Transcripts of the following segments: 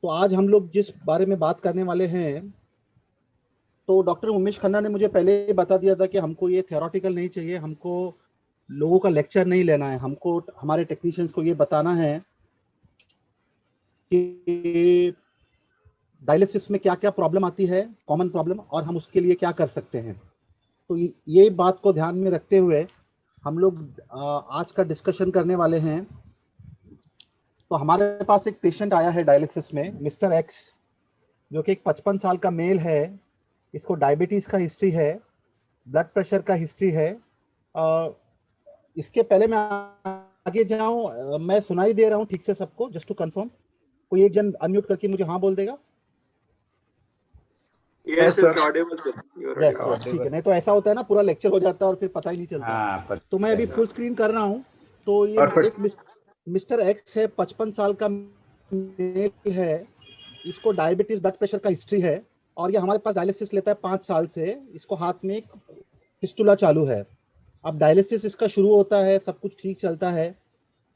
तो आज हम लोग जिस बारे में बात करने वाले हैं, तो डॉक्टर उमेश खन्ना ने मुझे पहले ही बता दिया था कि हमको ये थ्योरेटिकल नहीं चाहिए, हमको लोगों का लेक्चर नहीं लेना है, हमको हमारे टेक्नीशियंस को ये बताना है कि डायलिसिस में क्या क्या प्रॉब्लम आती है, कॉमन प्रॉब्लम, और हम उसके लिए क्या कर सकते हैं। तो ये बात को ध्यान में रखते हुए हम लोग आज का डिस्कशन करने वाले हैं। तो हमारे पास एक पेशेंट आया है डायलिसिस में, मिस्टर एक्स, जो कि एक 55 साल का मेल है। इसको डायबिटीज़ का हिस्ट्री है, ब्लड प्रेशर का हिस्ट्री है। इसके पहले मैं आगे जाऊं, मैं सुनाई दे रहा हूं ठीक से सबको? जस्ट टू कंफर्म, कोई एक जन अनम्यूट करके मुझे हाँ बोल देगा। Yes, sir. audible, sir. You're yes audible. Yes, ठीक है। नहीं तो ऐसा होता है ना, पूरा लेक्चर हो जाता है और फिर पता ही नहीं चलता। तो मैं अभी फुल स्क्रीन कर रहा हूँ। तो ये Perfect. एक मिस्टर एक्स है, 55 साल का मेल है। इसको डायबिटीज, ब्लड प्रेशर का हिस्ट्री है, और ये हमारे पास डायलिसिस लेता है 5 साल से। इसको हाथ में एक फिस्टुला चालू है। अब डायलिसिस इसका शुरू होता है, सब कुछ ठीक चलता है।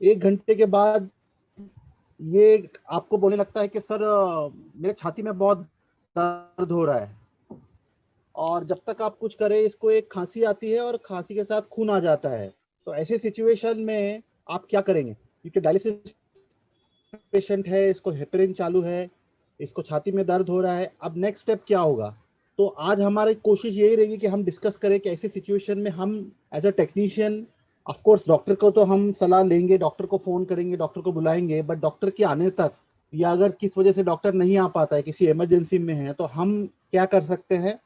1 घंटे के बाद ये आपको बोलने लगता है कि सर मेरे छाती में बहुत दर्द हो रहा है। और जब तक आप कुछ करें, इसको एक खांसी आती है और खांसी के साथ खून आ जाता है। तो ऐसे सिचुएशन में आप क्या करेंगे? क्योंकि डायलिसिस पेशेंट है, इसको हेपरिन चालू है, इसको छाती में दर्द हो रहा है। अब नेक्स्ट स्टेप क्या होगा? तो आज हमारी कोशिश यही रहेगी कि हम डिस्कस करें कि ऐसी सिचुएशन में हम as a technician, of course doctor को तो हम सलाह लेंगे, डॉक्टर को फोन करेंगे, डॉक्टर को बुलाएंगे, बट डॉक्टर के आने तक, या अगर किस वजह से डॉक्टर नहीं आ पाता है, किसी इमरजेंसी में है, तो हम क्या कर सकते हैं।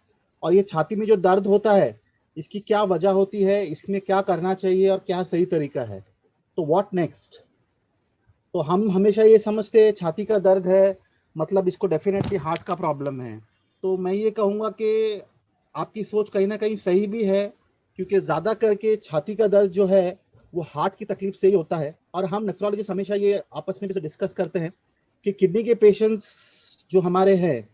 और ये छाती में जो दर्द होता है, इसकी क्या वजह होती है, इसमें क्या करना चाहिए और क्या सही तरीका है। तो व्हाट नेक्स्ट? तो हम हमेशा ये समझते हैं छाती का दर्द है मतलब इसको डेफिनेटली हार्ट का प्रॉब्लम है। तो मैं ये कहूँगा कि आपकी सोच कहीं ना कहीं सही भी है, क्योंकि ज़्यादा करके छाती का दर्द जो है वो हार्ट की तकलीफ से ही होता है। और हम नेफ्रोलॉजिस्ट हमेशा ये आपस में भी डिस्कस करते हैं कि किडनी के पेशेंट्स जो हमारे हैं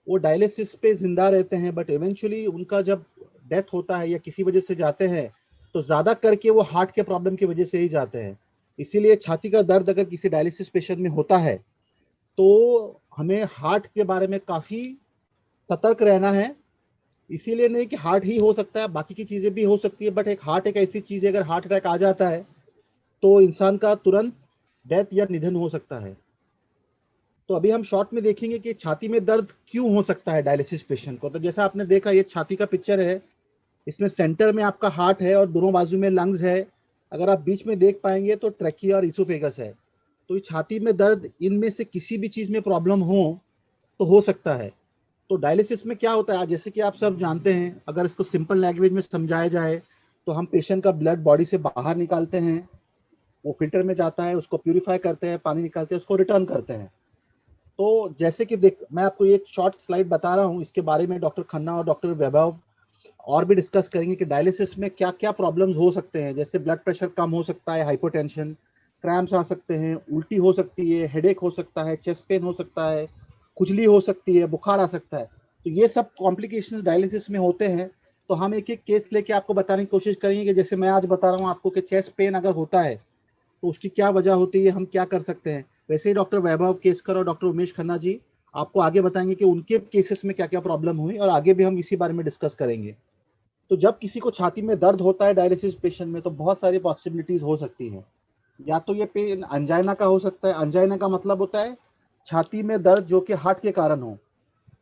वो डायलिसिस पे जिंदा रहते हैं, बट इवेंचुअली उनका जब डेथ होता है या किसी वजह से जाते हैं, तो ज़्यादा करके वो हार्ट के प्रॉब्लम की वजह से ही जाते हैं। इसीलिए छाती का दर्द अगर किसी डायलिसिस पेशेंट में होता है, तो हमें हार्ट के बारे में काफ़ी सतर्क रहना है। इसीलिए नहीं कि हार्ट ही हो सकता है, बाकी की चीज़ें भी हो सकती है, बट एक हार्ट एक ऐसी चीज़ है, अगर हार्ट अटैक आ जाता है तो इंसान का तुरंत डेथ या निधन हो सकता है। तो अभी हम शॉर्ट में देखेंगे कि छाती में दर्द क्यों हो सकता है डायलिसिस पेशेंट को। तो जैसा आपने देखा, ये छाती का पिक्चर है, इसमें सेंटर में आपका हार्ट है और दोनों बाजू में लंग्स है। अगर आप बीच में देख पाएंगे तो ट्रैकिया और इसोफेगस है। तो ये छाती में दर्द, इनमें से किसी भी चीज़ में प्रॉब्लम तो हो सकता है। तो डायलिसिस में क्या होता है, जैसे कि आप सब जानते हैं, अगर इसको सिंपल लैंग्वेज में समझाया जाए तो हम पेशेंट का ब्लड बॉडी से बाहर निकालते हैं, वो फिल्टर में जाता है, उसको प्यूरिफाई करते हैं, पानी निकालते हैं, उसको रिटर्न करते हैं। तो जैसे कि देख, मैं आपको एक शॉर्ट स्लाइड बता रहा हूँ, इसके बारे में डॉक्टर खन्ना और डॉक्टर वैभव और भी डिस्कस करेंगे कि डायलिसिस में क्या क्या प्रॉब्लम्स हो सकते हैं। जैसे ब्लड प्रेशर कम हो सकता है, हाइपोटेंशन, क्रैम्प्स आ सकते हैं, उल्टी हो सकती है, हेडेक हो सकता है, चेस्ट पेन हो सकता है, खुजली हो सकती है, बुखार आ सकता है। तो ये सब कॉम्प्लिकेशंस डायलिसिस में होते हैं। तो हम एक एक केस लेके आपको बताने की कोशिश करेंगे कि जैसे मैं आज बता रहा हूँ आपको कि चेस्ट पेन अगर होता है तो उसकी क्या वजह होती है, हम क्या कर सकते हैं। वैसे ही डॉक्टर वैभव केसकर और डॉक्टर उमेश खन्ना जी आपको आगे बताएंगे कि उनके केसेस में क्या क्या प्रॉब्लम हुई, और आगे भी हम इसी बारे में डिस्कस करेंगे। तो जब किसी को छाती में दर्द होता है डायलिसिस पेशेंट में, तो बहुत सारी पॉसिबिलिटीज हो सकती हैं। या तो ये पेन अंजाइना का हो सकता है। अंजाइना का मतलब होता है छाती में दर्द जो कि हार्ट के कारण हो,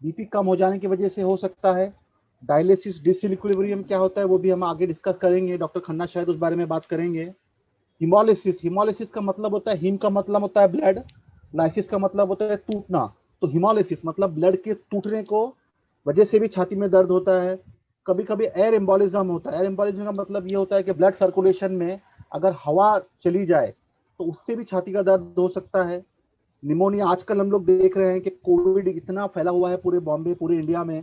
बीपी कम हो जाने की वजह से हो सकता है। डायलिसिस डिसइक्विलिब्रियम क्या होता है वो भी हम आगे डिस्कस करेंगे, डॉक्टर खन्ना शायद उस बारे में बात करेंगे। हिमोलिसिस, हिमोलिसिस का मतलब होता है, हिम का मतलब होता है ब्लड, लाइसिस का मतलब होता है टूटना। तो हिमोलिसिस मतलब ब्लड के टूटने को वजह से भी छाती में दर्द होता है। कभी कभी एयर एम्बोलिज्म होता है। एयर एम्बोलिज्म का मतलब ये होता है कि ब्लड सर्कुलेशन में अगर हवा चली जाए तो उससे भी छाती का दर्द हो सकता है। निमोनिया, आजकल हम लोग देख रहे हैं कि कोविड इतना फैला हुआ है पूरे बॉम्बे, पूरे इंडिया में।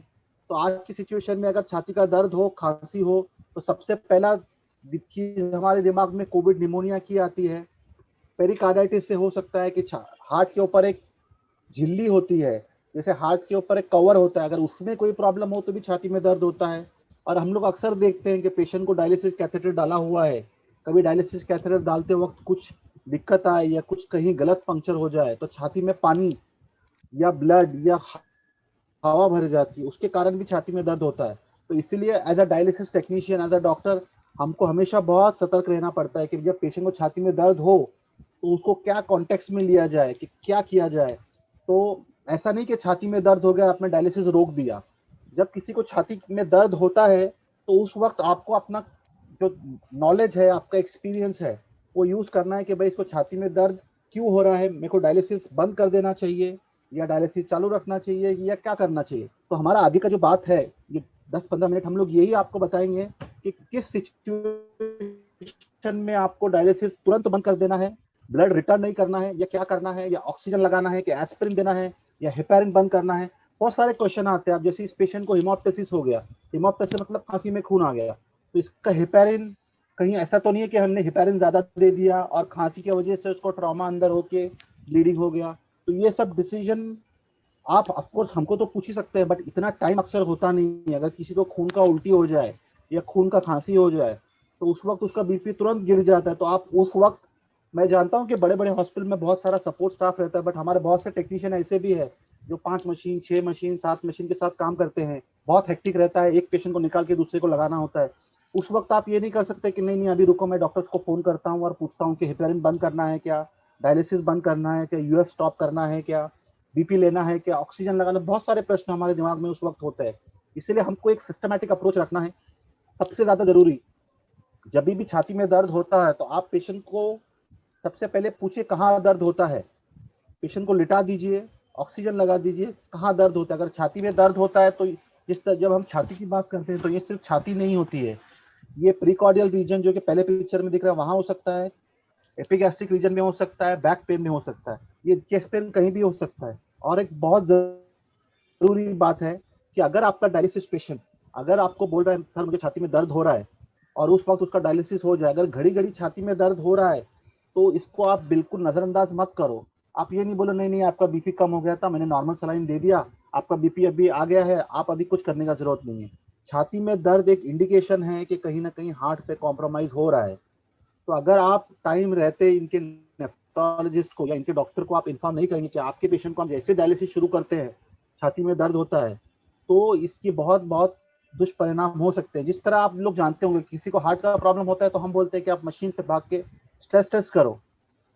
तो आज की सिचुएशन में अगर छाती का दर्द हो, खांसी हो, तो सबसे पहला चीज हमारे दिमाग में कोविड निमोनिया की आती है। पेरिकार्डाइटिस से हो सकता है कि हार्ट के ऊपर एक झिल्ली होती है, जैसे हार्ट के ऊपर एक कवर होता है, अगर उसमें कोई प्रॉब्लम हो तो भी छाती में दर्द होता है। और हम लोग अक्सर देखते हैं कि पेशेंट को डायलिसिस कैथेटर डाला हुआ है, कभी डायलिसिस कैथेटर डालते वक्त कुछ दिक्कत आए या कुछ कहीं गलत पंक्चर हो जाए तो छाती में पानी या ब्लड या हवा भर जाती है, उसके कारण भी छाती में दर्द होता है। तो इसीलिए as a dialysis technician, as a doctor, हमको हमेशा बहुत सतर्क रहना पड़ता है कि जब पेशेंट को छाती में दर्द हो तो उसको क्या कॉन्टेक्स्ट में लिया जाए, कि क्या किया जाए। तो ऐसा नहीं कि छाती में दर्द हो गया आपने डायलिसिस रोक दिया। जब किसी को छाती में दर्द होता है तो उस वक्त आपको अपना जो नॉलेज है, आपका एक्सपीरियंस है, वो यूज करना है कि भाई इसको छाती में दर्द क्यों हो रहा है, मेरे को डायलिसिस बंद कर देना चाहिए या डायलिसिस चालू रखना चाहिए या क्या करना चाहिए। तो हमारा आगे का जो बात है, ये 10-15 मिनट हम लोग यही आपको बताएंगे कि किस सिचुएशन में आपको डायलिसिस तुरंत बंद कर देना है, ब्लड रिटर्न नहीं करना है या क्या करना है, या ऑक्सीजन लगाना है कि एस्पिरिन देना है या हेपारिन बंद करना है। बहुत सारे क्वेश्चन आते हैं। अब जैसे इस पेशेंट को हिमोप्टेसिस हो गया, हिमोप्टेसिस मतलब खांसी में खून आ गया, तो इसका हेपारिन, कहीं ऐसा तो नहीं है कि हमने हेपारिन ज्यादा दे दिया और खांसी की वजह से उसको ट्रॉमा अंदर होके ब्लीडिंग हो गया। तो ये सब डिसीजन आप ऑफकोर्स हमको तो पूछ ही सकते हैं, बट इतना टाइम अक्सर होता नहीं है। अगर किसी को खून का उल्टी हो जाए या खून का खांसी हो जाए तो उस वक्त उसका बीपी तुरंत गिर जाता है। तो आप उस वक्त, मैं जानता हूँ कि बड़े बड़े हॉस्पिटल में बहुत सारा सपोर्ट स्टाफ रहता है, बट हमारे बहुत से टेक्नीशियन ऐसे भी है जो 5 मशीन, 6 मशीन, 7 मशीन के साथ काम करते हैं। बहुत हेक्टिक रहता है, एक पेशेंट को निकाल के दूसरे को लगाना होता है। उस वक्त आप ये नहीं कर सकते कि नहीं नहीं अभी रुको, मैं डॉक्टर को फोन करता हूँ और पूछता हूँ कि हेपेरिन बंद करना है क्या, डायलिसिस बंद करना है क्या, यूएफ स्टॉप करना है क्या, बीपी लेना है क्या, ऑक्सीजन लगाना। बहुत सारे प्रश्न हमारे दिमाग में उस वक्त होते हैं। इसीलिए हमको एक सिस्टमैटिक अप्रोच रखना है। सबसे ज्यादा जरूरी, जब भी छाती में दर्द होता है तो आप पेशेंट को सबसे पहले पूछिए कहाँ दर्द होता है। पेशेंट को लिटा दीजिए, ऑक्सीजन लगा दीजिए, कहाँ दर्द होता है। अगर छाती में दर्द होता है तो जिस तरह जब हम छाती की बात करते हैं तो ये सिर्फ छाती नहीं होती है, ये प्रीकॉर्डियल रीजन जो कि पहले पिक्चर में दिख रहा है वहां हो सकता है, एपिगैस्ट्रिक रीजन में हो सकता है, बैक पेन में हो सकता है, ये चेस्ट पेन कहीं भी हो सकता है। और एक बहुत जरूरी बात है कि अगर आपका डायलिसिस पेशेंट अगर आपको बोल रहा है सर मुझे छाती में दर्द हो रहा है और उस वक्त उसका डायलिसिस हो जाए, अगर घड़ी घड़ी छाती में दर्द हो रहा है तो इसको आप बिल्कुल नजरअंदाज मत करो। आप ये नहीं बोलो नहीं नहीं आपका बीपी कम हो गया था, मैंने नॉर्मल सलाइन दे दिया, आपका बीपी अभी आ गया है, आप अभी कुछ करने का जरूरत नहीं है। छाती में दर्द एक इंडिकेशन है कि कहीं ना कहीं हार्ट पे कॉम्प्रोमाइज हो रहा है। तो अगर आप टाइम रहते इनके नेफ्रोलॉजिस्ट को या इनके डॉक्टर को आप इन्फॉर्म नहीं करेंगे कि आपके पेशेंट को हम जैसे डायलिसिस शुरू करते हैं छाती में दर्द होता है, तो इसकी बहुत बहुत दुष्परिणाम हो सकते हैं। जिस तरह आप लोग जानते होंगे किसी को हार्ट का प्रॉब्लम होता है तो हम बोलते हैं कि आप मशीन पे भाग के स्ट्रेस टेस्ट करो,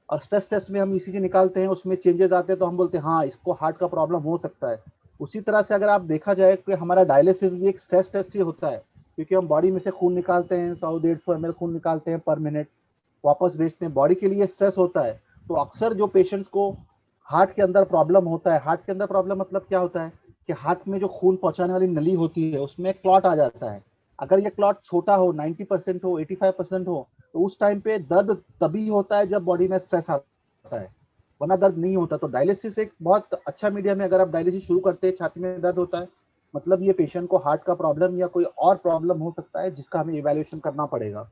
और स्ट्रेस टेस्ट में हम ईसीजी निकालते हैं, उसमें चेंजेस आते हैं तो हम बोलते हैं हाँ इसको हार्ट का प्रॉब्लम हो सकता है। उसी तरह से अगर आप देखा जाए कि हमारा डायलिसिस भी एक स्ट्रेस टेस्ट ही होता है, क्योंकि हम बॉडी में से खून निकालते हैं, 100-150 ml खून निकालते हैं पर मिनट, वापस भेजते हैं, बॉडी के लिए स्ट्रेस होता है। तो अक्सर जो पेशेंट्स को हार्ट के अंदर प्रॉब्लम होता है, हार्ट के अंदर प्रॉब्लम मतलब क्या होता है कि हार्ट में जो खून पहुंचाने वाली नली होती है उसमें क्लॉट आ जाता है। अगर ये क्लॉट छोटा हो, 90% हो, 85% हो, तो उस टाइम पे दर्द तभी होता है जब बॉडी में स्ट्रेस आता है, वरना दर्द नहीं होता। तो डायलिसिस एक बहुत अच्छा मीडियम है। अगर आप डायलिसिस शुरू करते हैं छाती में दर्द होता है, मतलब ये पेशेंट को हार्ट का प्रॉब्लम या कोई और प्रॉब्लम हो सकता है जिसका हमें इवैल्यूएशन करना पड़ेगा।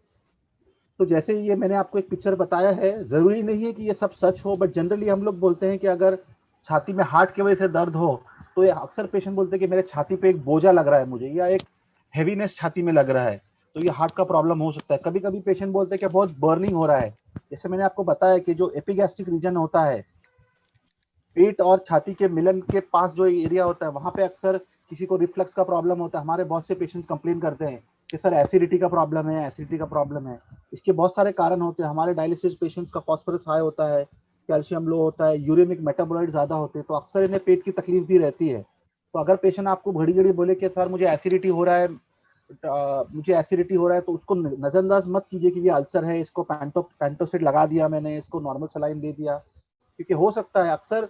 तो जैसे ये मैंने आपको एक पिक्चर बताया है, जरूरी नहीं है कि ये सब सच हो, बट जनरली हम लोग बोलते हैं कि अगर छाती में हार्ट की वजह से दर्द हो तो ये अक्सर पेशेंट बोलते हैं कि मेरे छाती पे एक बोझा लग रहा है मुझे, या एक हैवीनेस छाती में लग रहा है, तो ये हार्ट का प्रॉब्लम हो सकता है। कभी कभी पेशेंट बोलते हैं कि बहुत बर्निंग हो रहा है। जैसे मैंने आपको बताया कि जो एपिगैस्ट्रिक रीजन होता है, पेट और छाती के मिलन के पास जो एरिया होता है, वहां पे अक्सर किसी को रिफ्लक्स का प्रॉब्लम होता है। हमारे बहुत से पेशेंट्स कंप्लेन करते हैं कि सर एसिडिटी का प्रॉब्लम है, एसिडिटी का प्रॉब्लम है। इसके बहुत सारे कारण होते हैं। हमारे डायलिसिस पेशेंट्स का फॉस्फोरस हाई होता है, कैल्शियम लो होता है, यूरिमिक मेटाबोलाइट ज्यादा होते हैं, तो अक्सर इन्हें पेट की तकलीफ भी रहती है। तो अगर पेशेंट आपको घड़ी घड़ी बोले कि सर मुझे एसिडिटी हो रहा है, मुझे एसिडिटी हो रहा है, तो उसको नजरअंदाज मत कीजिए कि ये अल्सर है, इसको पैंटोसिड लगा दिया मैंने, इसको नॉर्मल सलाइन दे दिया। क्योंकि हो सकता है, अक्सर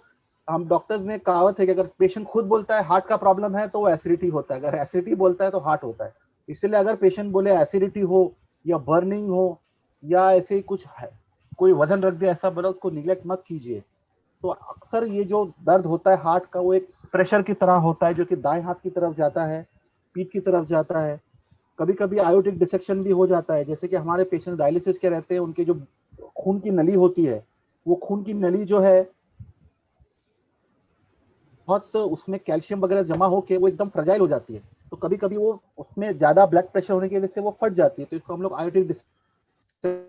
हम डॉक्टर्स में कहावत है कि अगर पेशेंट खुद बोलता है हार्ट का प्रॉब्लम है तो वो एसिडिटी होता है, अगर एसिडिटी बोलता है तो हार्ट होता है। इसलिए अगर पेशेंट बोले एसिडिटी हो या बर्निंग हो या ऐसे ही कुछ है, कोई वजन रख दिया ऐसा बोला, उसको निगलेक्ट मत कीजिए। तो अक्सर ये जो दर्द होता है हार्ट का, वो एक प्रेशर की तरह होता है जो कि दाएं हाथ की तरफ जाता है, पीठ की तरफ जाता है। कभी कभी आयोटिक डिसेक्शन भी हो जाता है। जैसे कि हमारे पेशेंट डायलिसिस के रहते हैं, उनके जो खून की नली होती है, वो खून की नली जो है बहुत, उसमें कैल्शियम वगैरह जमा होके वो एकदम फ्रजाइल हो जाती है। तो कभी कभी वो उसमें ज्यादा ब्लड प्रेशर होने की वजह से वो फट जाती है, तो इसको हम लोग आयोटिक डिसेक्शन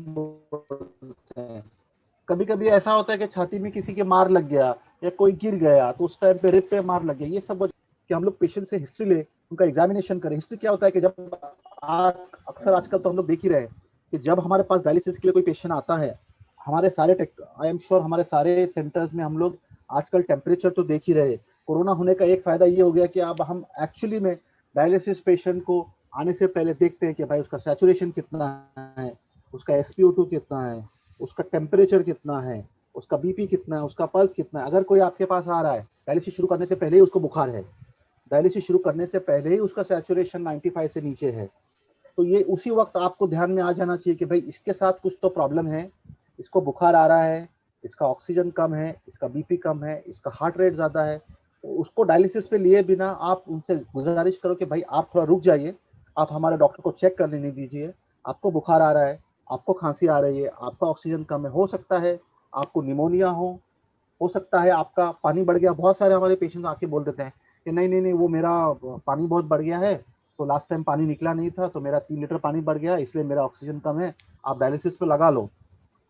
बोलते हैं। कभी कभी ऐसा होता है कि छाती में किसी के मार लग गया या कोई गिर गया तो उस टाइम पे रिब पे मार लग गया, ये सब कि हम लोग पेशेंट से हिस्ट्री ले, उनका एग्जामिनेशन करें। हिस्ट्री क्या होता है कि जब आज अक्सर आजकल तो हम लोग देख ही रहे हैं कि जब हमारे पास डायलिसिस के लिए कोई पेशेंट आता है, हमारे सारे आई एम श्योर हमारे सारे सेंटर्स में हम लोग आजकल टेम्परेचर तो देख ही रहे। कोरोना होने का एक फायदा ये हो गया कि अब हम एक्चुअली में डायलिसिस पेशेंट को आने से पहले देखते हैं कि भाई उसका सैचुरेशन कितना है, उसका SpO2 कितना है, उसका टेम्परेचर कितना है, उसका बीपी कितना है, उसका पल्स कितना है। अगर कोई आपके पास आ रहा है डायलिसिस शुरू करने से पहले ही उसको बुखार है, डायलिसिस शुरू करने से पहले ही उसका सैचुरेशन 95 से नीचे है, तो ये उसी वक्त आपको ध्यान में आ जाना चाहिए कि भाई इसके साथ कुछ तो प्रॉब्लम है, इसको बुखार आ रहा है, इसका ऑक्सीजन कम है, इसका बीपी कम है, इसका हार्ट रेट ज्यादा है। तो उसको डायलिसिस पे लिए बिना आप उनसे गुजारिश करो कि भाई आप थोड़ा रुक जाइए, आप हमारे डॉक्टर को चेक कर लेने दीजिए, आपको बुखार आ रहा है, आपको खांसी आ रही है, आपका ऑक्सीजन कम है, हो सकता है आपको निमोनिया हो सकता है आपका पानी बढ़ गया। बहुत सारे हमारे पेशेंट आके बोल देते हैं कि नहीं नहीं नहीं वो मेरा पानी बहुत बढ़ गया है, तो लास्ट टाइम पानी निकला नहीं था तो मेरा 3 लीटर पानी बढ़ गया इसलिए मेरा ऑक्सीजन कम है, आप डायलिसिस पे लगा लो।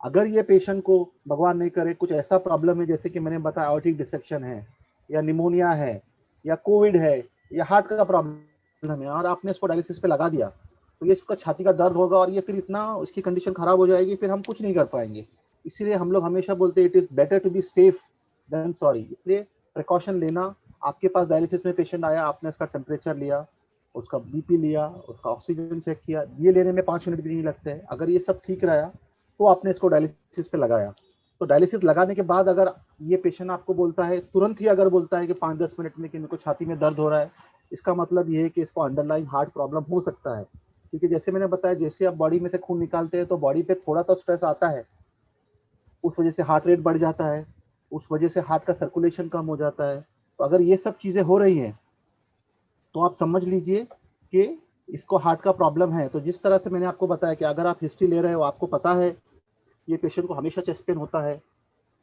अगर ये पेशेंट को भगवान नहीं करे कुछ ऐसा प्रॉब्लम है जैसे कि मैंने बताया आर्टिक डिसेक्शन है या निमोनिया है या कोविड है या हार्ट का प्रॉब्लम है और आपने इसको डायलिसिस पे लगा दिया, तो ये इसका छाती का दर्द होगा और ये फिर इतना इसकी कंडीशन खराब हो जाएगी, फिर हम कुछ नहीं कर पाएंगे। इसीलिए हम लोग हमेशा बोलते हैं it is better to be safe than sorry. इसलिए प्रिकॉशन लेना, आपके पास डायलिसिस में पेशेंट आया, आपने उसका टेम्परेचर लिया, उसका बीपी लिया, उसका ऑक्सीजन चेक किया, ये लेने में 5 मिनट भी नहीं लगते हैं। अगर ये सब ठीक रहा तो आपने इसको डायलिसिस पे लगाया। तो डायलिसिस लगाने के बाद अगर ये पेशेंट आपको बोलता है तुरंत ही, अगर बोलता है कि 5-10 मिनट में कि मेरे को छाती में दर्द हो रहा है, इसका मतलब ये है कि इसको अंडरलाइन हार्ट प्रॉब्लम हो सकता है। क्योंकि जैसे मैंने बताया जैसे आप बॉडी में से खून निकालते हैं तो बॉडी पे थोड़ा तो स्ट्रेस आता है, उस वजह से हार्ट रेट बढ़ जाता है, उस वजह से हार्ट का सर्कुलेशन कम हो जाता है। तो अगर ये सब चीजें हो रही हैं तो आप समझ लीजिए कि इसको हार्ट का प्रॉब्लम है। तो जिस तरह से मैंने आपको बताया कि अगर आप हिस्ट्री ले रहे हो, आपको पता है ये पेशेंट को हमेशा चेस्ट पेन होता है,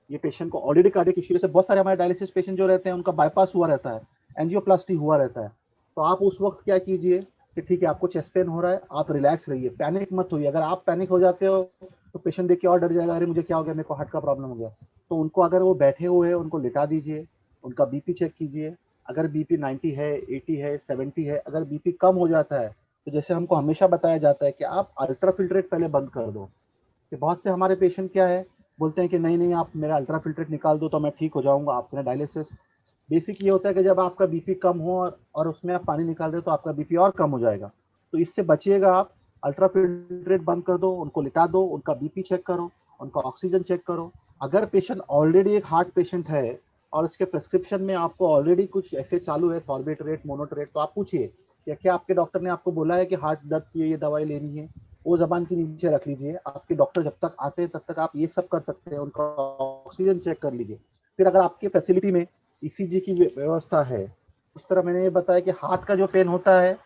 ये पेशेंट को ऑलरेडी कार्डियक इश्यू, से बहुत सारे हमारे डायलिसिस पेशेंट जो रहते हैं उनका बाईपास हुआ रहता है, एंजियोप्लास्टी हुआ रहता है। तो आप उस वक्त क्या कीजिए कि ठीक है आपको चेस्ट पेन हो रहा है, आप रिलैक्स रहिए, पैनिक मत होइए। अगर आप पैनिक हो जाते हो तो पेशेंट देख के और डर जाएगा, अरे मुझे क्या हो गया, मेरे को हार्ट का प्रॉब्लम हो गया। तो उनको अगर वो बैठे हुए हैं उनको लिटा दीजिए, उनका बीपी चेक कीजिए। अगर बीपी 90 है, 80 है, 70 है, अगर बीपी कम हो जाता है तो जैसे हमको हमेशा बताया जाता है कि आप अल्ट्रा फिल्ट्रेट पहले बंद कर दो। कि बहुत से हमारे पेशेंट क्या है बोलते हैं कि नहीं नहीं आप मेरा अल्ट्रा फिल्ट्रेट निकाल दो तो मैं ठीक हो जाऊंगा, आपने डायलिसिस। बेसिक ये होता है कि जब आपका बीपी कम हो और उसमें आप पानी निकाल दे तो आपका बीपी और कम हो जाएगा। तो इससे बचिएगा आप, अल्ट्रा फिल्ट्रेट बंद कर दो, उनको लिटा दो, उनका बीपी चेक करो, उनका ऑक्सीजन चेक करो। अगर पेशेंट ऑलरेडी एक हार्ट पेशेंट है और उसके प्रिस्क्रिप्शन में आपको ऑलरेडी कुछ ऐसे चालू है सॉर्बिट्रेट, मोनोट्रेट, तो आप पूछिए कि क्या आपके डॉक्टर ने आपको बोला है कि हार्ट दर्द की ये दवाई लेनी है, वो जबान के नीचे रख लीजिए। आपके डॉक्टर जब तक आते हैं तब तक आप ये सब कर सकते हैं, उनका ऑक्सीजन चेक कर लीजिए। फिर अगर आपकी फैसिलिटी में ईसीजी की व्यवस्था है, इस तरह मैंने ये बताया कि हार्ट का जो पेन होता है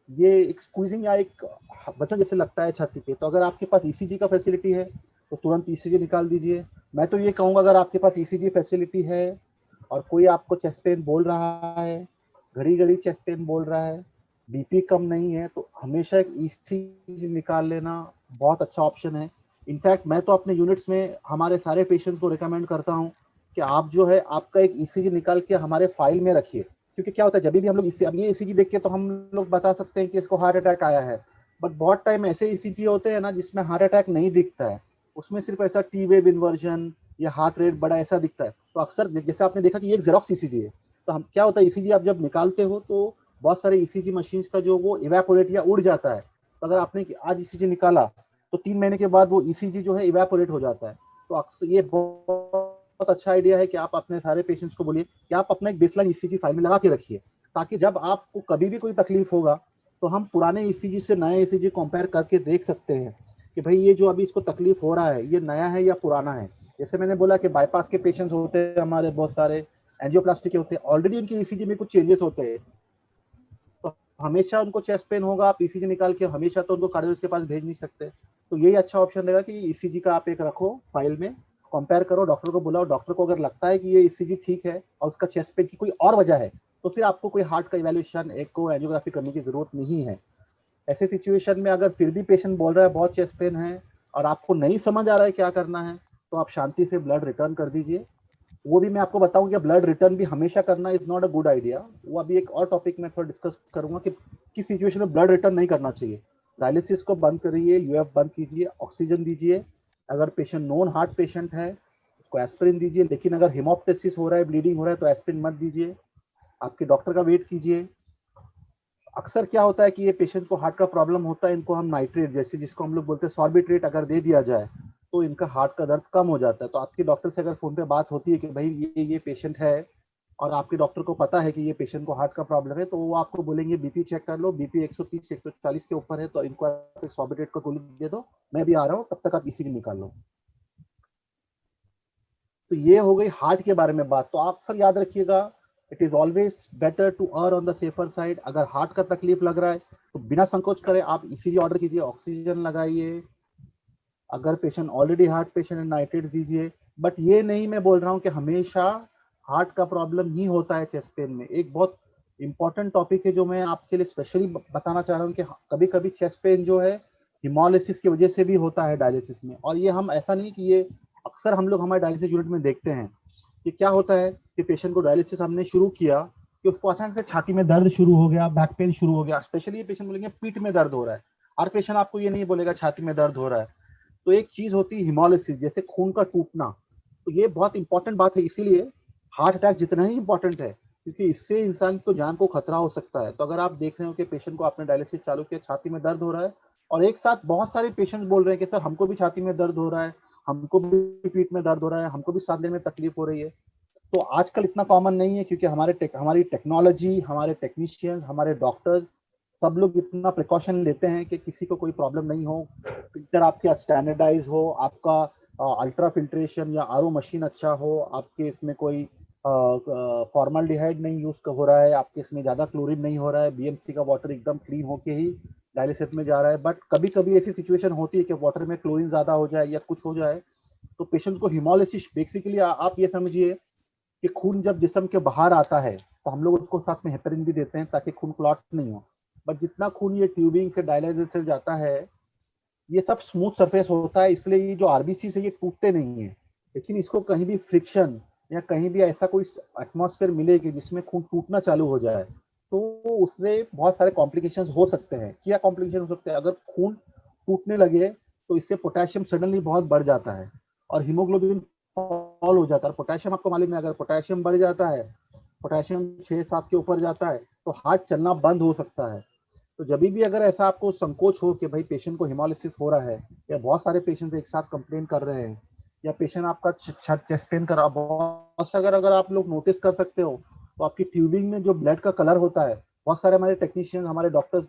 ये एक स्क्वीजिंग या एक वजन जैसे लगता है छाती पे, तो अगर आपके पास ईसीजी का फैसिलिटी है तो तुरंत ईसीजी निकाल दीजिए। मैं तो ये कहूँगा अगर आपके पास ईसीजी फैसिलिटी है और कोई आपको चेस्ट पेन बोल रहा है, घड़ी घड़ी चेस्ट पेन बोल रहा है, बीपी कम नहीं है, तो हमेशा एक ईसीजी निकाल लेना बहुत अच्छा ऑप्शन है। इनफैक्ट मैं तो अपने यूनिट्स में हमारे सारे पेशेंट्स को रिकमेंड करता हूँ कि आप जो है आपका एक ईसीजी निकाल के हमारे फाइल में रखिए। क्योंकि क्या होता है जब भी हम लोग अब ये ईसीजी देख के तो हम लोग बता सकते हैं कि इसको हार्ट अटैक आया है, बट बहुत टाइम ऐसे ईसीजी होते हैं ना जिसमें हार्ट अटैक नहीं दिखता है, उसमें सिर्फ ऐसा टी वेव इन्वर्जन या हार्ट रेट बड़ा ऐसा दिखता है। तो अक्सर जैसे आपने देखा कि ये एक जेरोक्स ईसीजी है, तो हम क्या होता है ईसीजी आप जब निकालते हो तो बहुत सारे ईसीजी मशीन का जो वो इवेपोरेट या उड़ जाता है। तो अगर आपने आज ईसीजी निकाला तो 3 महीने के बाद वो ईसीजी जो है इवेपोरेट हो जाता है। तो अक्सर ये बहुत अच्छा आइडिया है कि आप अपने सारे पेशेंट्स को बोलिए कि आप अपना एक बेसलाइन ईसीजी फाइल में लगा के रखिए, ताकि जब आपको कभी भी कोई तकलीफ होगा तो हम पुराने ईसीजी से नए ईसीजी कंपेयर करके देख सकते हैं कि भाई ये जो अभी इसको तकलीफ हो रहा है ये नया है या पुराना है। जैसे मैंने बोला कि बाईपास के पेशेंट्स होते हैं हमारे बहुत सारे, एंजियोप्लास्टी के होते हैं, ऑलरेडी उनके ईसीजी में कुछ चेंजेस होते हैं, तो हमेशा उनको चेस्ट पेन होगा, आप ईसीजी निकाल के हमेशा तो उनको कार्डियोलॉजिस्ट के पास भेज नहीं सकते। तो यही अच्छा ऑप्शन रहेगा कि ईसीजी का आप एक रखो फाइल में, कंपेयर करो, डॉक्टर को बुलाओ, डॉक्टर को अगर लगता है कि ये ईसीजी ठीक है और उसका चेस्ट पेन की कोई और वजह है तो फिर आपको कोई हार्ट का इवैल्यूएशन, एको, एंजियोग्राफी करने की जरूरत नहीं है। ऐसे सिचुएशन में अगर फिर भी पेशेंट बोल रहा है बहुत चेस्ट पेन है और आपको नहीं समझ आ रहा है क्या करना है, तो आप शांति से ब्लड रिटर्न कर दीजिए। वो भी मैं आपको बताऊं कि ब्लड रिटर्न भी हमेशा करना is not a good idea. वो अभी एक और टॉपिक में थोड़ा डिस्कस करूंगा कि किस सिचुएशन में ब्लड रिटर्न नहीं करना चाहिए। डायलिसिस को बंद करिए, यूएफ बंद कीजिए, ऑक्सीजन दीजिए। अगर पेशेंट नॉन हार्ट पेशेंट है उसको एस्पिरिन दीजिए, लेकिन अगर हेमोप्टेसिस हो रहा है, ब्लीडिंग हो रहा है, तो एस्पिरिन मत दीजिए, आपके डॉक्टर का वेट कीजिए। अक्सर क्या होता है कि ये पेशेंट को हार्ट का प्रॉब्लम होता है, इनको हम नाइट्रेट जैसे जिसको हम लोग बोलते हैं सॉर्बिट्रेट अगर दे दिया जाए तो इनका हार्ट का दर्द कम हो जाता है। तो आपके डॉक्टर से अगर फोन पे बात होती है कि भाई ये पेशेंट है और आपके डॉक्टर को पता है कि ये पेशेंट को हार्ट का प्रॉब्लम है, तो वो आपको बोलेंगे बीपी चेक कर लो, बीपी 130 140 के ऊपर है तो इनको आप सॉर्बिट्रेट का गोली दे दो, मैं भी आ रहा हूँ, तब तक आप इसी निकाल लो। तो ये हो गई हार्ट के बारे में बात। तो आप सर याद रखिएगा, it is always better to earn on the safer side. अगर हार्ट का तकलीफ लग रहा है तो बिना संकोच करें आप ईसीजी ऑर्डर कीजिए, ऑक्सीजन लगाइए। अगर पेशेंट ऑलरेडी हार्ट पेशेंट है नाइट्रेट दीजिए। बट ये नहीं मैं बोल रहा हूँ कि हमेशा हार्ट का प्रॉब्लम ही होता है चेस्ट पेन में। एक बहुत इंपॉर्टेंट टॉपिक है जो मैं आपके लिए स्पेशली बताना चाह रहा हूँ कि कभी कभी चेस्ट पेन जो है हिमोलिसिस की वजह से भी होता है डायलिसिस में। और ये हम ऐसा नहीं कि ये अक्सर हम लोग हमारे डायलिसिस यूनिट में देखते हैं कि क्या होता है कि पेशेंट को डायलिसिस हमने शुरू किया कि उसको अचानक से छाती में दर्द शुरू हो गया, बैक पेन शुरू हो गया। स्पेशली ये पेशेंट बोलेंगे पीठ में दर्द हो रहा है, हर पेशेंट आपको ये नहीं बोलेगा छाती में दर्द हो रहा है। तो एक चीज होती है हिमोलिसिस, जैसे खून का टूटना। तो ये बहुत इंपॉर्टेंट बात है, इसीलिए हार्ट अटैक जितना ही इंपॉर्टेंट है क्योंकि इससे इंसान को जान को खतरा हो सकता है। तो अगर आप देख रहे हो कि पेशेंट को आपने डायलिसिस चालू किया, छाती में दर्द हो रहा है और एक साथ बहुत सारे पेशेंट्स बोल रहे हैं कि सर हमको भी छाती में दर्द हो रहा है, हमको भी पीठ में दर्द हो रहा है, हमको भी सांस लेने में तकलीफ हो रही है। तो आजकल इतना कॉमन नहीं है क्योंकि हमारी टेक्नोलॉजी, हमारे टेक्नीशियंस, हमारे डॉक्टर्स सब लोग इतना प्रिकॉशन लेते हैं कि किसी को कोई प्रॉब्लम नहीं हो। फिल्टर आपके स्टैंडर्डाइज हो, आपका अल्ट्रा फिल्ट्रेशन या आरओ मशीन अच्छा हो, आपके इसमें कोई फॉर्मल्डिहाइड नहीं यूज हो रहा है, आपके इसमें ज्यादा क्लोरीन नहीं हो रहा है, बीएमसी का वाटर एकदम क्लीन होके ही डायलिसिस में जा रहा है। बट कभी कभी ऐसी सिचुएशन होती है कि वाटर में क्लोरीन ज्यादा हो जाए या कुछ हो जाए तो पेशेंट को हिमोलिसिस, बेसिकली आप ये समझिए कि खून जब जिस्म के बाहर आता है तो हम लोग उसको साथ में हेपरिन भी देते हैं ताकि खून क्लॉट नहीं हो। बट जितना खून ये ट्यूबिंग से डायलिसिस से जाता है ये सब स्मूथ सरफेस होता है, इसलिए ये जो आरबीसी से ये टूटते नहीं है। लेकिन इसको कहीं भी फ्रिक्शन या कहीं भी ऐसा कोई एटमॉस्फेयर मिले कि जिसमें खून टूटना चालू हो जाए तो उससे बहुत सारे कॉम्प्लिकेशंस हो सकते हैं। क्या कॉम्प्लिकेशन हो सकते हैं? अगर खून टूटने लगे तो इससे पोटेशियम सडनली बहुत बढ़ जाता है और हीमोग्लोबिन फॉल हो जाता है। पोटेशियम आपको मालूम है, अगर पोटेशियम बढ़ जाता है, पोटेशियम 6-7 के ऊपर जाता है तो हार्ट चलना बंद हो सकता है। तो जब भी अगर ऐसा आपको संकोच हो कि भाई पेशेंट को हिमोलिसिस हो रहा है या बहुत सारे पेशेंट्स एक साथ कंप्लेन कर रहे हैं या पेशेंट आपका चेस्ट पेन कर रहा, बहुत से अगर अगर आप लोग नोटिस कर सकते हो तो आपकी ट्यूबिंग में जो ब्लड का कलर होता है, बहुत सारे हमारे टेक्नीशियन, हमारे डॉक्टर्स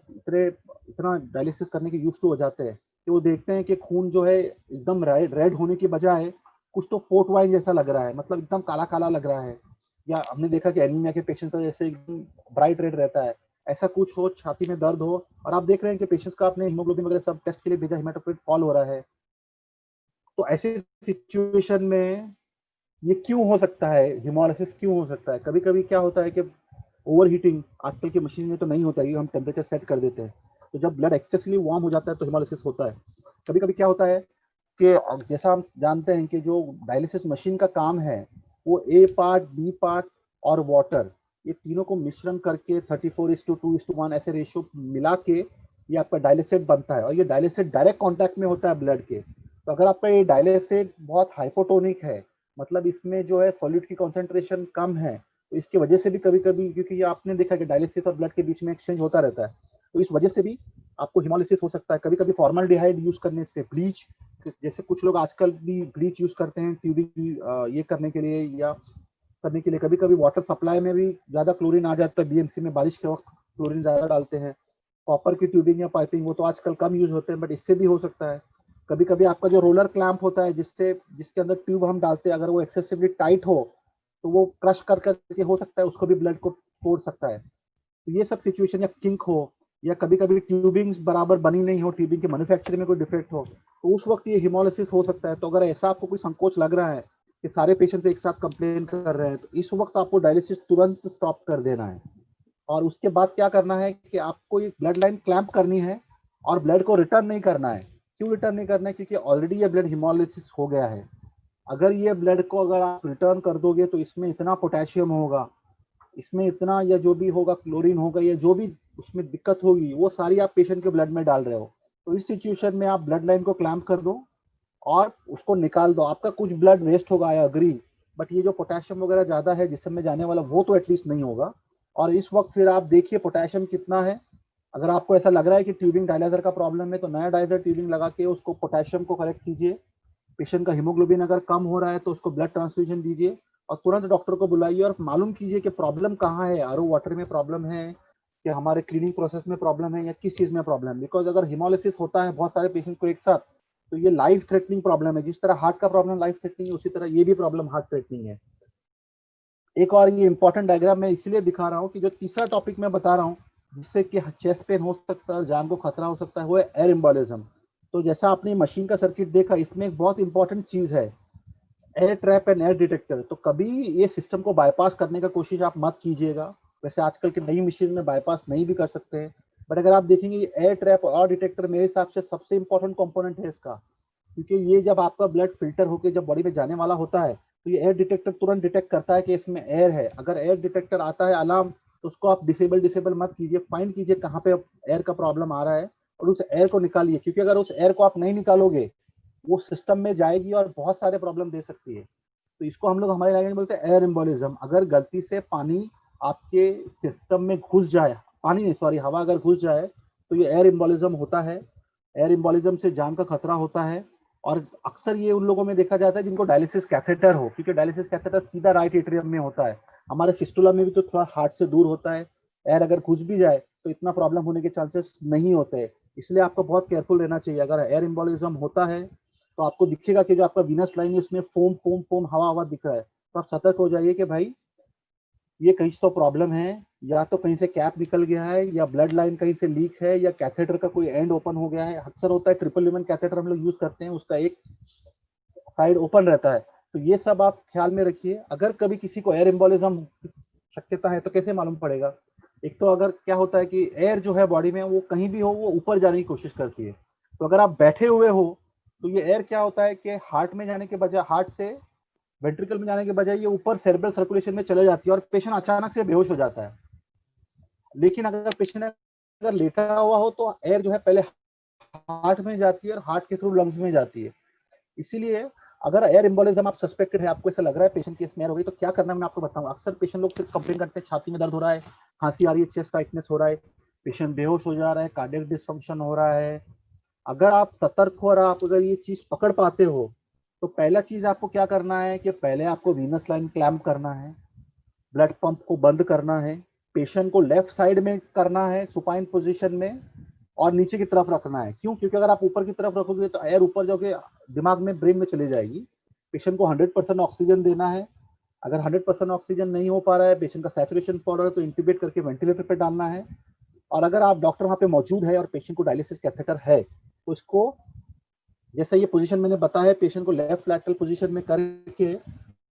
इतना डायलिसिस करने के यूज टू हो जाते हैं कि वो देखते हैं कि खून जो है एकदम रेड होने की बजाय कुछ तो पोर्ट वाइन जैसा लग रहा है, मतलब एकदम काला काला लग रहा है। या हमने देखा कि एनीमिया के पेशेंट का जैसे एकदम ब्राइट रेड रहता है, ऐसा कुछ हो, छाती में दर्द हो और आप देख रहे हैं कि पेशेंट्स का आपने हीमोग्लोबिन वगैरह सब टेस्ट के लिए भेजा, हेमाटोक्रिट फॉल हो रहा है। तो ऐसी सिचुएशन में ये क्यों हो सकता है, हिमोलिसिस क्यों हो सकता है? कभी कभी क्या होता है कि ओवर हीटिंग, आजकल की मशीन में तो नहीं होता है, हम टेम्परेचर सेट कर देते हैं तो जब ब्लड एक्सेसली वार्म हो जाता है तो हिमोलिसिस होता है। कभी कभी क्या होता है कि जैसा हम जानते हैं कि जो डायलिसिस मशीन का काम है वो ए पार्ट, बी पार्ट और वाटर, ये तीनों को मिश्रण करके 34:2:1 ऐसे रेशियो मिला के ये आपका डायलिसेट बनता है और ये डायलिसेट डायरेक्ट कांटेक्ट में होता है ब्लड के। तो अगर आपका ये डायलिसेट बहुत हाइपोटोनिक है, मतलब इसमें जो है सॉल्यूट की कॉन्सेंट्रेशन कम है, तो इसकी वजह से भी कभी कभी, क्योंकि ये आपने देखा कि डायलिसिस और ब्लड के बीच में एक्सचेंज होता रहता है, तो इस वजह से भी आपको हिमोलिसिस हो सकता है। कभी कभी फॉर्मल्डिहाइड यूज करने से, ब्लीच, जैसे कुछ लोग आजकल भी ब्लीच यूज करते हैं ट्यूबिंग ये करने के लिए या करने के लिए। कभी कभी वाटर सप्लाई में भी ज्यादा क्लोरीन आ जाता है, बीएमसी में बारिश के वक्त क्लोरीन ज्यादा डालते हैं। कॉपर की ट्यूबिंग या पाइपिंग वो तो आजकल कम यूज होते हैं, बट इससे भी हो सकता है। कभी कभी आपका जो रोलर क्लैंप होता है जिससे जिसके अंदर ट्यूब हम डालते हैं, अगर वो एक्सेसिवली टाइट हो तो वो क्रश कर करके हो सकता है उसको भी ब्लड को तोड़ सकता है। तो ये सब सिचुएशन, या किंक हो या कभी कभी ट्यूबिंग बराबर बनी नहीं हो, ट्यूबिंग के मैन्युफैक्चरिंग में कोई डिफेक्ट हो, तो उस वक्त ये हिमोलिसिस हो सकता है। तो अगर ऐसा आपको कोई संकोच लग रहा है कि सारे पेशेंट्स एक साथ कंप्लेन कर रहे हैं तो इस वक्त आपको डायलिसिस तुरंत स्टॉप कर देना है। और उसके बाद क्या करना है कि आपको ये ब्लड लाइन क्लैंप करनी है और ब्लड को रिटर्न नहीं करना है। क्यों रिटर्न नहीं करना है? क्योंकि ऑलरेडी ये ब्लड हिमोलिसिस हो गया है। अगर ये ब्लड को अगर आप रिटर्न कर दोगे तो इसमें इतना पोटेशियम होगा, इसमें इतना या जो भी होगा क्लोरीन होगा या जो भी उसमें दिक्कत होगी वो सारी आप पेशेंट के ब्लड में डाल रहे हो। तो इस सिचुएशन में आप ब्लड लाइन को क्लैम्प कर दो और उसको निकाल दो। आपका कुछ ब्लड वेस्ट होगा, आई अग्री, बट ये जो पोटेशियम वगैरह ज्यादा है जिसम में जाने वाला वो तो एटलीस्ट नहीं होगा। और इस वक्त फिर आप देखिए पोटेशियम कितना है। अगर आपको ऐसा लग रहा है कि ट्यूबिंग डायलाइजर का प्रॉब्लम है तो नया डायलाइजर ट्यूबिंग लगा के उसको पोटेशियम को करेक्ट कीजिए। पेशेंट का हीमोग्लोबिन अगर कम हो रहा है तो उसको ब्लड ट्रांसफ्यूजन दीजिए और तुरंत डॉक्टर को बुलाइए और मालूम कीजिए कि प्रॉब्लम कहाँ है। आरओ वाटर में प्रॉब्लम है कि हमारे क्लीनिंग प्रोसेस में प्रॉब्लम है या किस चीज में प्रॉब्लम है। बिकॉज अगर हिमोलिसिस होता है बहुत सारे पेशेंट को एक साथ तो ये लाइफ थ्रेटनिंग प्रॉब्लम है। जिस तरह हार्ट का प्रॉब्लम लाइफ थ्रेटनिंग है उसी तरह ये भी प्रॉब्लम हार्ट थ्रेटनिंग है। एक और ये इंपॉर्टेंट डायग्राम मैं इसलिए दिखा रहा हूँ कि जो तीसरा टॉपिक मैं बता रहा हूँ जिससे कि चेस्ट पेन हो सकता है और जान को खतरा हो सकता है वो है एयर एम्बोलिज्म। तो जैसा आपने मशीन का सर्किट देखा इसमें एक बहुत इंपॉर्टेंट चीज है air trap and air detector. तो कभी ये सिस्टम को बाईपास करने का कोशिश आप मत कीजिएगा। वैसे आजकल की नई मशीन में बाईपास नहीं भी कर सकते हैं, बट अगर आप देखेंगे एयर ट्रैप और डिटेक्टर मेरे हिसाब से सबसे इंपॉर्टेंट कंपोनेंट है इसका। क्योंकि ये जब आपका ब्लड फिल्टर होकर जब बॉडी में जाने वाला होता है तो ये एयर डिटेक्टर तुरंत डिटेक्ट करता है कि इसमें एयर है। अगर एयर डिटेक्टर आता है अलार्म तो उसको आप डिसेबल डिसेबल मत कीजिए, फाइंड कीजिए कहाँ पे एयर का प्रॉब्लम आ रहा है और उस एयर को निकालिए। क्योंकि अगर उस एयर को आप नहीं निकालोगे वो सिस्टम में जाएगी और बहुत सारे प्रॉब्लम दे सकती है। तो इसको हम लोग हमारे लैंग्वेज में बोलते हैं एयर एम्बोलिज्म। अगर गलती से पानी आपके सिस्टम में घुस जाए, पानी नहीं सॉरी हवा अगर घुस जाए तो ये एयर एम्बोलिज्म होता है। एयर एम्बोलिज्म से जान का खतरा होता है। और अक्सर ये उन लोगों में देखा जाता है जिनको डायलिसिस कैथेटर हो, क्योंकि डायलिसिस कैथेटर सीधा राइट एट्रियम में होता है। हमारे फिस्टुला में भी तो थोड़ा हार्ट से दूर होता है। एयर अगर घुस भी जाए तो इतना प्रॉब्लम होने के चांसेस नहीं होते हैं। इसलिए आपको बहुत केयरफुल रहना चाहिए। अगर एयर एम्बोलिज्म होता है तो आपको दिखेगा कि जो आपका वीनस लाइन है उसमें फोम फोम फोम हवा हवा दिख रहा है तो आप सतर्क हो जाइए कि भाई ये कहीं से तो प्रॉब्लम है, या तो कहीं से कैप निकल गया है या ब्लड लाइन कहीं से लीक है या कैथेटर का कोई एंड ओपन हो गया है। अक्सर होता है ट्रिपल ल्यूमेन कैथेटर हम लोग यूज करते हैं उसका एक साइड ओपन रहता है। तो ये सब आप ख्याल में रखिए। अगर कभी किसी को एयर एम्बोलिज्म शक्यता है तो कैसे मालूम पड़ेगा? एक तो अगर क्या होता है कि एयर जो है बॉडी में वो कहीं भी हो वो ऊपर जाने की कोशिश करती है। तो अगर आप बैठे हुए हो तो ये एयर क्या होता है कि हार्ट में जाने के बजाय, हार्ट से वेंट्रिकल में जाने के बजाय ये ऊपर सेरेब्रल सर्कुलेशन में चले जाती है और पेशेंट अचानक से बेहोश हो जाता है। लेकिन अगर पेशेंट अगर लेटा हुआ हो तो एयर जो है पहले हार्ट में जाती है और हार्ट के थ्रू लंग्स में जाती है। इसीलिए अगर एयर एम्बोलिज्म आप सस्पेक्टेड है, आपको ऐसा लग रहा है पेशेंट की इसमें एयर हो गई, तो क्या करना है मैं आपको बताऊं। अक्सर पेशेंट लोग सिर्फ कंप्लेन करते हैं छाती में दर्द हो रहा है, खांसी आ रही है, चेस्ट टाइटनेस हो रहा है, पेशेंट बेहोश हो जा रहा है, कार्डियक डिसफंक्शन हो रहा है। अगर आप सतर्क हो और आप अगर ये चीज पकड़ पाते हो तो पहला चीज आपको क्या करना है कि पहले आपको वीनस लाइन क्लैम्प करना है, ब्लड पंप को बंद करना है, पेशेंट को लेफ्ट साइड में करना है सुपाइन पोजीशन में और नीचे की तरफ रखना है। क्यों? क्योंकि अगर आप ऊपर की तरफ रखोगे तो एयर ऊपर जाके दिमाग में ब्रेन में चली जाएगी। पेशेंट को 100% ऑक्सीजन देना है। अगर 100% ऑक्सीजन नहीं हो पा रहा है, पेशेंट का सैचुरेशन फॉल रहा है, तो इंट्यूबेट करके वेंटिलेटर पे डालना है। और अगर आप डॉक्टर वहां पे मौजूद है और पेशेंट को डायलिसिस कैथेटर है तो इसको जैसे ये पोजीशन मैंने बताया पेशेंट को लेफ्ट लैटरल पोजीशन में करके,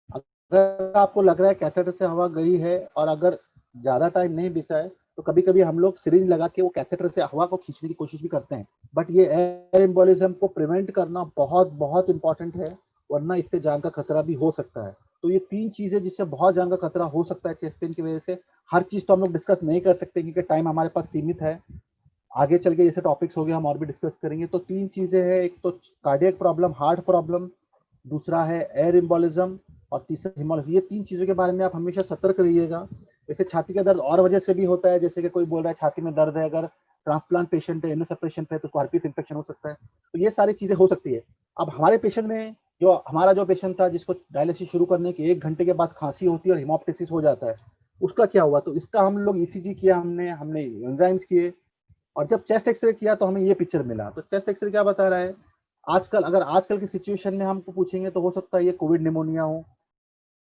अगर आपको लग रहा है कैथेटर से हवा गई है और अगर ज्यादा टाइम नहीं बीता है तो कभी कभी हम लोग सिरिंज लगा के वो कैथेटर से हवा को खींचने की कोशिश भी करते हैं। बट ये एयर एम्बोलिज्म को प्रिवेंट करना बहुत बहुत इंपॉर्टेंट है, वरना इससे जान का खतरा भी हो सकता है। तो ये तीन चीजें जिससे बहुत जान का खतरा हो सकता है चेस्ट पेन की वजह से। हर चीज तो हम लोग डिस्कस नहीं कर सकते क्योंकि टाइम हमारे पास सीमित है। आगे चल के जैसे टॉपिक्स हो गए हम और भी डिस्कस करेंगे। तो तीन चीजें हैं, एक तो कार्डियक प्रॉब्लम, हार्ट प्रॉब्लम, दूसरा है एयर एम्बोलिज्म और तीसरा हिमोलिज्म। ये तीन चीजों के बारे में आप हमेशा सतर्क रहिएगा। वैसे छाती का दर्द और वजह से भी होता है, जैसे कि कोई बोल रहा है छाती में दर्द है, अगर ट्रांसप्लांट पेशेंट है, इम्यूनोसप्रेशन पे, तो हार्पिस इन्फेक्शन हो सकता है। तो ये सारी चीजें हो सकती है। अब हमारे पेशेंट में जो हमारा जो पेशेंट था जिसको डायलिसिस शुरू करने के 1 घंटे के बाद खांसी होती है और हिमोप्टिसिस हो जाता है, उसका क्या हुआ? तो इसका हम लोग ईसीजी किया, हमने हमने एंजाइम्स किए और जब चेस्ट एक्सरे किया तो हमें ये पिक्चर मिला। तो चेस्ट एक्सरे क्या बता रहा है? आजकल अगर आजकल की सिचुएशन में हमको पूछेंगे तो हो सकता है ये कोविड निमोनिया हो।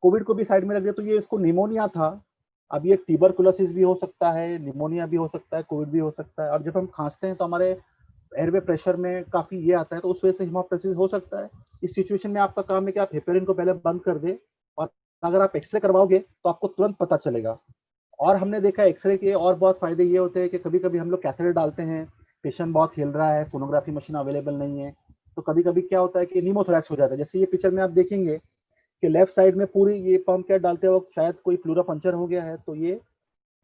कोविड को भी साइड में रख दिया तो ये इसको निमोनिया था। अब ये ट्यूबरकुलोसिस भी हो सकता है, निमोनिया भी हो सकता है, कोविड भी हो सकता है। और जब हम खांसते हैं तो हमारे एयरवे प्रेशर में काफी ये आता है, तो उस वजह से हिमोप्टिसिस हो सकता है। इस सिचुएशन में आपका काम है कि आप हेपेरिन को पहले बंद कर दे और अगर आप एक्सरे करवाओगे तो आपको तुरंत पता चलेगा। और हमने देखा एक्सरे के और बहुत फायदे ये होते हैं कि कभी कभी हम लोग कैथेटर डालते हैं, पेशेंट बहुत हिल रहा है, सोनोग्राफी मशीन अवेलेबल नहीं है, तो कभी कभी क्या होता है कि निमोथोरैक्स हो जाता है। जैसे ये पिक्चर में आप देखेंगे कि लेफ्ट साइड में पूरी ये पंप कैट डालते वक्त शायद कोई प्लूरा पंचर हो गया है, तो ये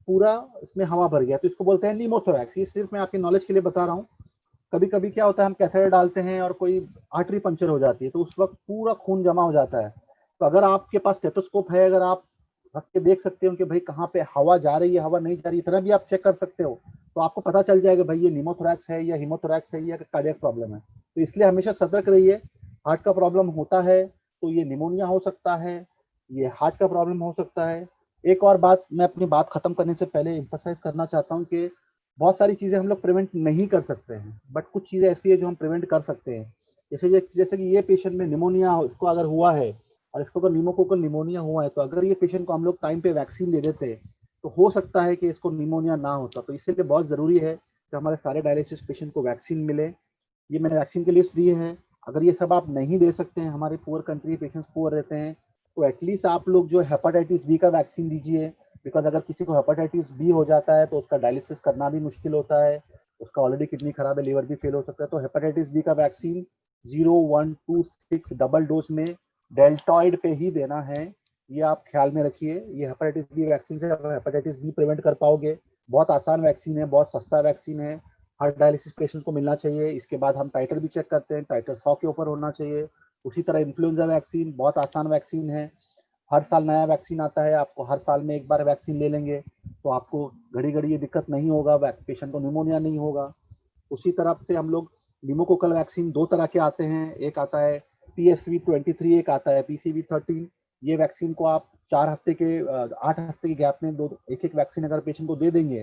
पूरा इसमें हवा भर गया, तो इसको बोलते हैं निमोथोरैक्स। ये सिर्फ मैं आपके नॉलेज के लिए बता रहा हूँ। कभी कभी क्या होता है, हम कैथेटर डालते हैं और कोई आर्टरी पंचर हो जाती है, तो उस वक्त पूरा खून जमा हो जाता है। तो अगर आपके पास स्टेथोस्कोप है, अगर आप रख के देख सकते हो कि भाई कहाँ पे हवा जा रही है, हवा नहीं जा रही, इतना भी आप चेक कर सकते हो, तो आपको पता चल जाएगा भाई ये निमोथोरैक्स है या हीमोथोरैक्स है या कार्डियक प्रॉब्लम है। तो इसलिए हमेशा सतर्क रहिए। हार्ट का प्रॉब्लम होता है तो ये निमोनिया हो सकता है, ये हार्ट का प्रॉब्लम हो सकता है। एक और बात मैं अपनी बात खत्म करने से पहले एम्फसाइज करना चाहता हूँ कि बहुत सारी चीजें हम लोग प्रिवेंट नहीं कर सकते हैं, बट कुछ चीजें ऐसी है जो हम प्रिवेंट कर सकते हैं। जैसे कि ये पेशेंट में निमोनिया इसको अगर हुआ है और इसको अगर निमोकोकल निमोनिया हुआ है, तो अगर ये पेशेंट को हम लोग टाइम पे वैक्सीन दे देते तो हो सकता है कि इसको निमोनिया ना होता। तो इसलिए बहुत जरूरी है कि हमारे सारे डायलिसिस पेशेंट को वैक्सीन मिले। ये मैंने वैक्सीन की लिस्ट दी है। अगर ये सब आप नहीं दे सकते हैं, हमारे पुअर कंट्री पेशेंट्स पुअर रहते हैं, तो एटलीस्ट आप लोग जो हेपेटाइटिस बी का वैक्सीन दीजिए। बिकॉज अगर किसी को हेपेटाइटिस बी हो जाता है तो उसका डायलिसिस करना भी मुश्किल होता है, उसका ऑलरेडी किडनी खराब है, लीवर भी फेल हो सकता है। तो हेपेटाइटिस बी का वैक्सीन 0, 1, 2, 6 डबल डोज में डेल्टॉइड पे ही देना है, ये आप ख्याल में रखिए। ये हेपेटाइटिस बी वैक्सीन से आप हेपेटाइटिस बी प्रिवेंट कर पाओगे। बहुत आसान वैक्सीन है, बहुत सस्ता वैक्सीन है, हर डायलिसिस पेशेंट्स को मिलना चाहिए। इसके बाद हम टाइटर भी चेक करते हैं, टाइटर 100 के ऊपर होना चाहिए। उसी तरह इन्फ्लुएंजा वैक्सीन बहुत आसान वैक्सीन है, हर साल नया वैक्सीन आता है, आपको हर साल में एक बार वैक्सीन ले लेंगे तो आपको घड़ी घड़ी ये दिक्कत नहीं होगा, पेशेंट को निमोनिया नहीं होगा। उसी तरह से हम लोग निमोकोकल वैक्सीन दो तरह के आते हैं, एक आता है PSV23, एक आता है PCV13। ये वैक्सीन को आप 4 हफ्ते के 8 हफ्ते के गैप में दो एक एक वैक्सीन अगर पेशेंट को दे देंगे,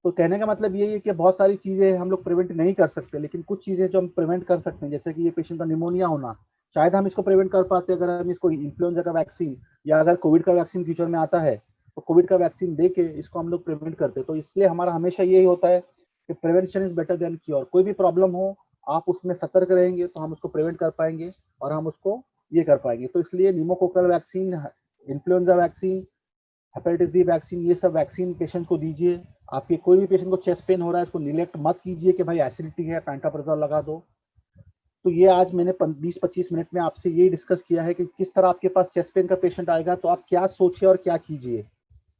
तो कहने का मतलब ये है कि बहुत सारी चीजें हम लोग प्रिवेंट नहीं कर सकते, लेकिन कुछ चीजें जो हम प्रिवेंट कर सकते हैं, जैसे कि ये पेशेंट का निमोनिया होना, शायद हम इसको प्रिवेंट कर पाते अगर हम इसको इन्फ्लुएंजा का वैक्सीन या अगर कोविड का वैक्सीन फ्यूचर में आता है तो कोविड का वैक्सीन दे के इसको हम लोग प्रिवेंट करते। तो इसलिए हमारा हमेशा यही होता है कि prevention is better than cure. कोई भी प्रॉब्लम हो, आप उसमें सतर्क रहेंगे तो हम उसको प्रिवेंट कर पाएंगे और हम उसको ये कर पाएंगे। तो इसलिए pneumococcal vaccine, influenza vaccine, hepatitis B vaccine, ये सब वैक्सीन पेशेंट को दीजिए। आपके कोई भी पेशेंट को चेस्ट पेन हो रहा है, इसको निगलेक्ट मत कीजिए कि भाई एसिडिटी है, पैंटाप्रोजोल लगा दो। तो ये आज मैंने 20-25 मिनट में आपसे यही डिस्कस किया है कि किस तरह आपके पास चेस्ट पेन का पेशेंट आएगा तो आप क्या सोचिए और क्या कीजिए,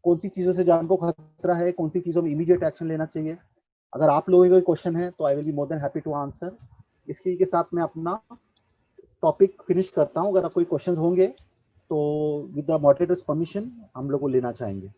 कौन सी चीजों से जान को खतरा है, कौन सी चीजों में इमीडिएट एक्शन लेना चाहिए। अगर आप लोगों के कोई क्वेश्चन है तो I will be more than happy to answer. इसी के साथ मैं अपना टॉपिक फिनिश करता हूँ। अगर कोई क्वेश्चन होंगे तो विद द मॉडरेटर्स परमिशन हम लोग को लेना चाहेंगे।